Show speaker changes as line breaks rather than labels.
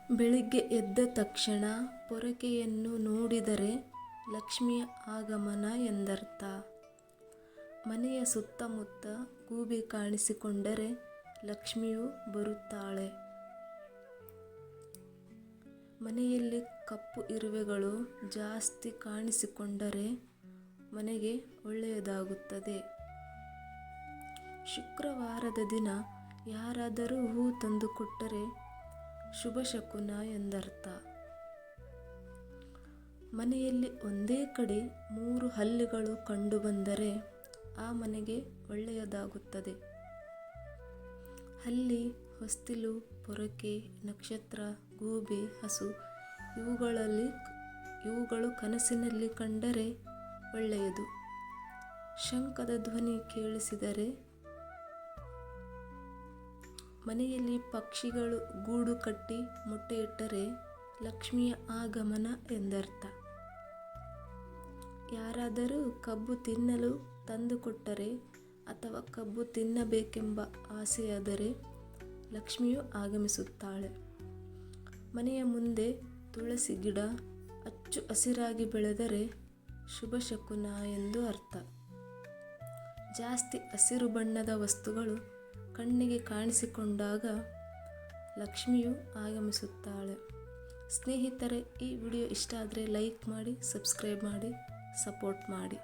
ಬೆಳಿಗ್ಗೆ ಎದ್ದ ತಕ್ಷಣ ಪೊರಕೆಯನ್ನು ನೋಡಿದರೆ ಲಕ್ಷ್ಮಿಯ ಆಗಮನ ಎಂದರ್ಥ. ಮನೆಯ ಸುತ್ತಮುತ್ತ ಗೂಬೆ ಕಾಣಿಸಿಕೊಂಡರೆ ಲಕ್ಷ್ಮಿಯು ಬರುತ್ತಾಳೆ. ಮನೆಯಲ್ಲಿ ಕಪ್ಪು ಇರುವೆಗಳು ಜಾಸ್ತಿ ಕಾಣಿಸಿಕೊಂಡರೆ ಮನೆಗೆ ಒಳ್ಳೆಯದಾಗುತ್ತದೆ. ಶುಕ್ರವಾರದ ದಿನ ಯಾರಾದರೂ ಹೂ ತಂದುಕೊಟ್ಟರೆ ಶುಭ ಶಕುನ ಎಂದರ್ಥ. ಮನೆಯಲ್ಲಿ ಒಂದೇ ಕಡೆ 3 ಹಲ್ಲಿಗಳು ಕಂಡುಬಂದರೆ ಆ ಮನೆಗೆ ಒಳ್ಳೆಯದಾಗುತ್ತದೆ. ಹಲ್ಲಿ, ಹೊಸ್ತಿಲು, ಪೊರಕೆ, ನಕ್ಷತ್ರ, ಗೂಬೆ, ಹಸು ಇವುಗಳು ಕನಸಿನಲ್ಲಿ ಕಂಡರೆ ಒಳ್ಳೆಯದು. ಶಂಖದ ಧ್ವನಿ ಕೇಳಿಸಿದರೆ ಮನೆಯಲ್ಲಿ ಪಕ್ಷಿಗಳು ಗೂಡು ಕಟ್ಟಿ ಮೊಟ್ಟೆ ಇಟ್ಟರೆ ಲಕ್ಷ್ಮಿಯ ಆಗಮನ ಎಂದರ್ಥ. ಯಾರಾದರೂ ಕಬ್ಬು ತಿನ್ನಲು ತಂದುಕೊಟ್ಟರೆ ಅಥವಾ ಕಬ್ಬು ತಿನ್ನಬೇಕೆಂಬ ಆಸೆಯಾದರೆ ಲಕ್ಷ್ಮಿಯು ಆಗಮಿಸುತ್ತಾಳೆ. ಮನೆಯ ಮುಂದೆ ತುಳಸಿ ಗಿಡ ಅಚ್ಚು ಹಸಿರಾಗಿ ಬೆಳೆದರೆ ಶುಭ ಶಕುನ ಎಂದು ಅರ್ಥ. ಜಾಸ್ತಿ ಹಸಿರು ಬಣ್ಣದ ವಸ್ತುಗಳು ಕಣ್ಣಿಗೆ ಕಾಣಿಸಿಕೊಂಡಾಗ ಲಕ್ಷ್ಮಿಯು ಆಗಮಿಸುತ್ತಾಳೆ. ಸ್ನೇಹಿತರೆ, ಈ ವಿಡಿಯೋ ಇಷ್ಟ ಆದರೆ ಲೈಕ್ ಮಾಡಿ, ಸಬ್ಸ್ಕ್ರೈಬ್ ಮಾಡಿ, ಸಪೋರ್ಟ್ ಮಾಡಿ.